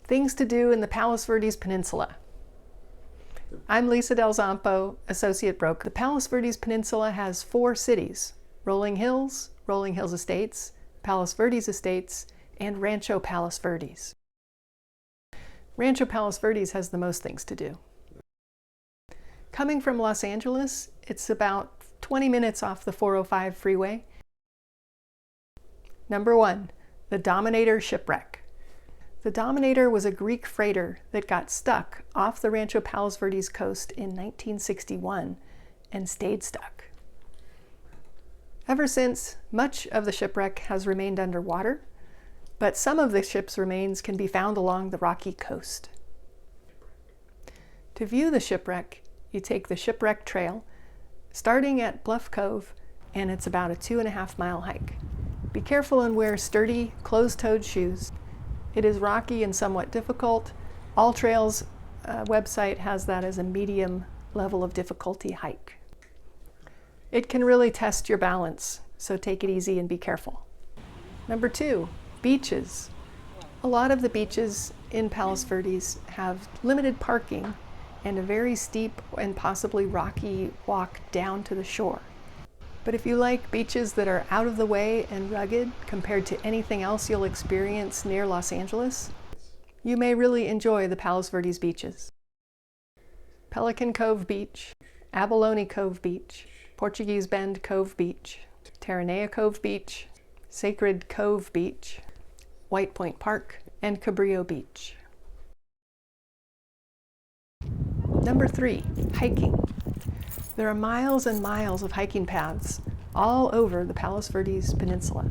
Things to do in the Palos Verdes Peninsula. I'm Lisa Delzompo, Associate Broker. The Palos Verdes Peninsula has 4 cities: Rolling Hills Estates, Palos Verdes Estates, and Rancho Palos Verdes. Rancho Palos Verdes has the most things to do. Coming from Los Angeles, it's about 20 minutes off the 405 freeway. Number 1, the Dominator Shipwreck. The Dominator was a Greek freighter that got stuck off the Rancho Palos Verdes coast in 1961 and stayed stuck. Ever since, much of the shipwreck has remained underwater, but some of the ship's remains can be found along the rocky coast. To view the shipwreck, you take the shipwreck trail, starting at Bluff Cove, and it's about a 2.5-mile hike. Be careful and wear sturdy, closed-toed shoes. It is rocky and somewhat difficult. All Trails website has that as a medium level of difficulty hike. It can really test your balance, so take it easy and be careful. Number 2, beaches. A lot of the beaches in Palos Verdes have limited parking and a very steep and possibly rocky walk down to the shore. But if you like beaches that are out of the way and rugged compared to anything else you'll experience near Los Angeles, you may really enjoy the Palos Verdes beaches. Pelican Cove Beach, Abalone Cove Beach, Portuguese Bend Cove Beach, Terranea Cove Beach, Sacred Cove Beach, White Point Park, and Cabrillo Beach. Number 3, hiking. There are miles and miles of hiking paths all over the Palos Verdes Peninsula.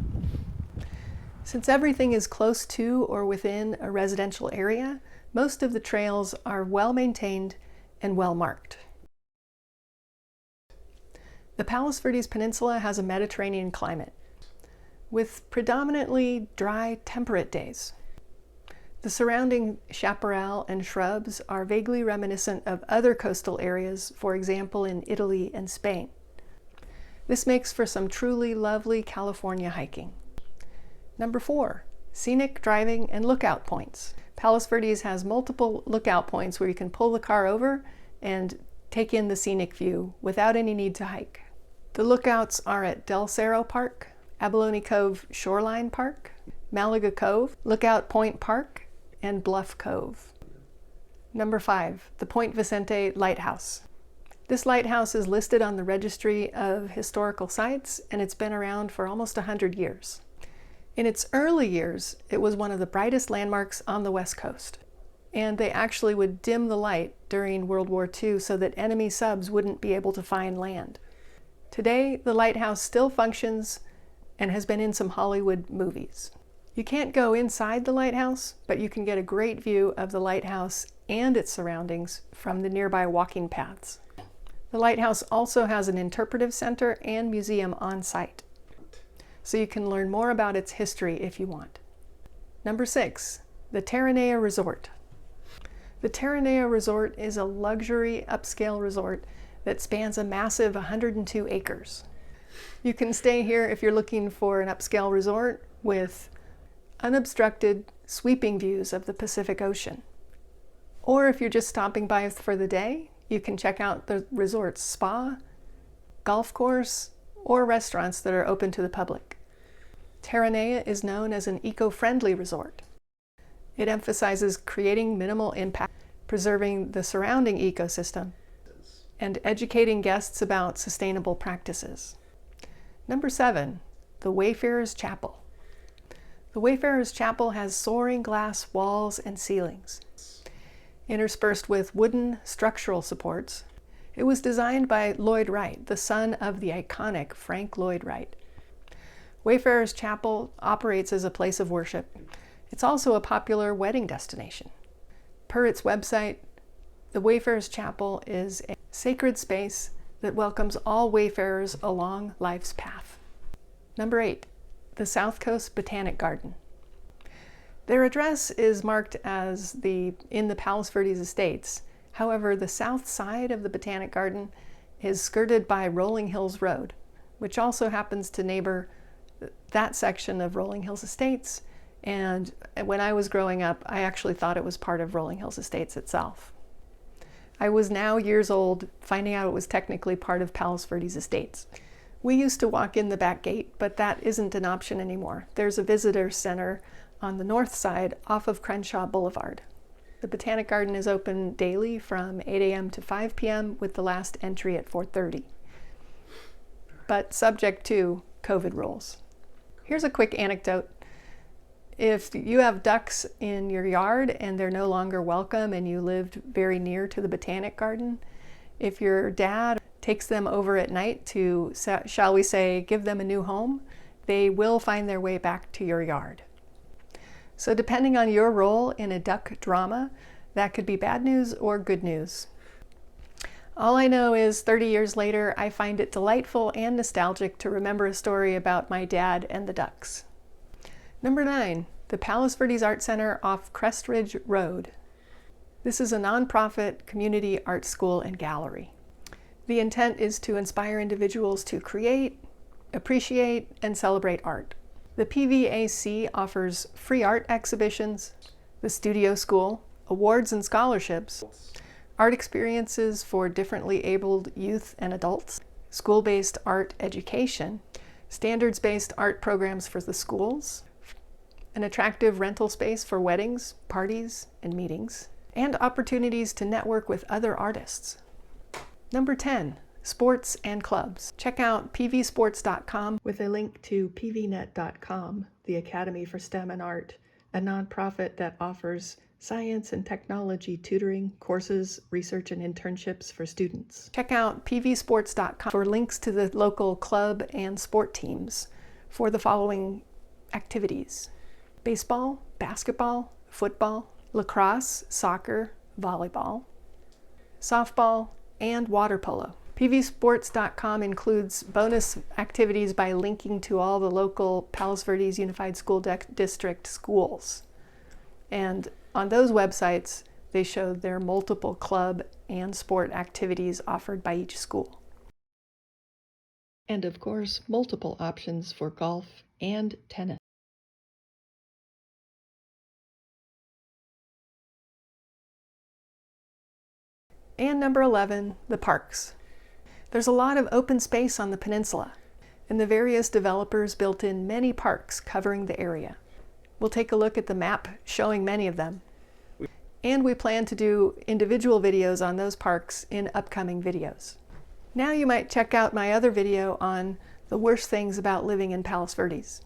Since everything is close to or within a residential area, most of the trails are well maintained and well marked. The Palos Verdes Peninsula has a Mediterranean climate with predominantly dry, temperate days. The surrounding chaparral and shrubs are vaguely reminiscent of other coastal areas, for example in Italy and Spain. This makes for some truly lovely California hiking. Number 4, scenic driving and lookout points. Palos Verdes has multiple lookout points where you can pull the car over and take in the scenic view without any need to hike. The lookouts are at Del Cerro Park, Abalone Cove Shoreline Park, Malaga Cove, Lookout Point Park, and Bluff Cove. Number 5, the Point Vicente Lighthouse. This lighthouse is listed on the Registry of Historical Sites, and it's been around for almost 100 years. In its early years, it was one of the brightest landmarks on the West Coast, and they actually would dim the light during World War II so that enemy subs wouldn't be able to find land. Today, the lighthouse still functions and has been in some Hollywood movies. You can't go inside the lighthouse, but you can get a great view of the lighthouse and its surroundings from the nearby walking paths. The lighthouse also has an interpretive center and museum on site, so you can learn more about its history if you want. Number 6, the Terranea Resort. The Terranea Resort is a luxury upscale resort that spans a massive 102 acres. You can stay here if you're looking for an upscale resort with unobstructed, sweeping views of the Pacific Ocean. Or if you're just stopping by for the day, you can check out the resort's spa, golf course, or restaurants that are open to the public. Terranea is known as an eco-friendly resort. It emphasizes creating minimal impact, preserving the surrounding ecosystem, and educating guests about sustainable practices. Number 7, the Wayfarer's Chapel. The Wayfarer's Chapel has soaring glass walls and ceilings, interspersed with wooden structural supports. It was designed by Lloyd Wright, the son of the iconic Frank Lloyd Wright. Wayfarer's Chapel operates as a place of worship. It's also a popular wedding destination. Per its website, the Wayfarer's Chapel is a sacred space that welcomes all wayfarers along life's path. Number 8, the South Coast Botanic Garden. Their address is marked as in the Palos Verdes Estates. However, the south side of the Botanic Garden is skirted by Rolling Hills Road, which also happens to neighbor that section of Rolling Hills Estates And when I was growing up, I actually thought it was part of Rolling Hills Estates itself. I was now years old, finding out it was technically part of Palos Verdes Estates. We used to walk in the back gate, but that isn't an option anymore. There's a visitor center on the north side off of Crenshaw Boulevard. The Botanic Garden is open daily from 8 a.m. to 5 p.m. with the last entry at 4:30, but subject to COVID rules. Here's a quick anecdote. If you have ducks in your yard and they're no longer welcome and you lived very near to the Botanic Garden, if your dad takes them over at night to, shall we say, give them a new home, they will find their way back to your yard. So depending on your role in a duck drama, that could be bad news or good news. All I know is 30 years later, I find it delightful and nostalgic to remember a story about my dad and the ducks. Number 9, the Palos Verdes Art Center off Crest Ridge Road. This is a nonprofit community art school and gallery. The intent is to inspire individuals to create, appreciate, and celebrate art. The PVAC offers free art exhibitions, the studio school, awards and scholarships, art experiences for differently abled youth and adults, school-based art education, standards-based art programs for the schools, an attractive rental space for weddings, parties, and meetings, and opportunities to network with other artists. Number 10, sports and clubs. Check out pvsports.com with a link to pvnet.com, the Academy for STEM and Art, a nonprofit that offers science and technology tutoring, courses, research, and internships for students. Check out pvsports.com for links to the local club and sport teams for the following activities: baseball, basketball, football, lacrosse, soccer, volleyball, softball, and water polo. pvsports.com includes bonus activities by linking to all the local Palos Verdes Unified School District schools. And on those websites, they show their multiple club and sport activities offered by each school. And of course, multiple options for golf and tennis. And number 11, the parks. There's a lot of open space on the peninsula, and the various developers built in many parks covering the area. We'll take a look at the map showing many of them. And we plan to do individual videos on those parks in upcoming videos. Now you might check out my other video on the worst things about living in Palos Verdes.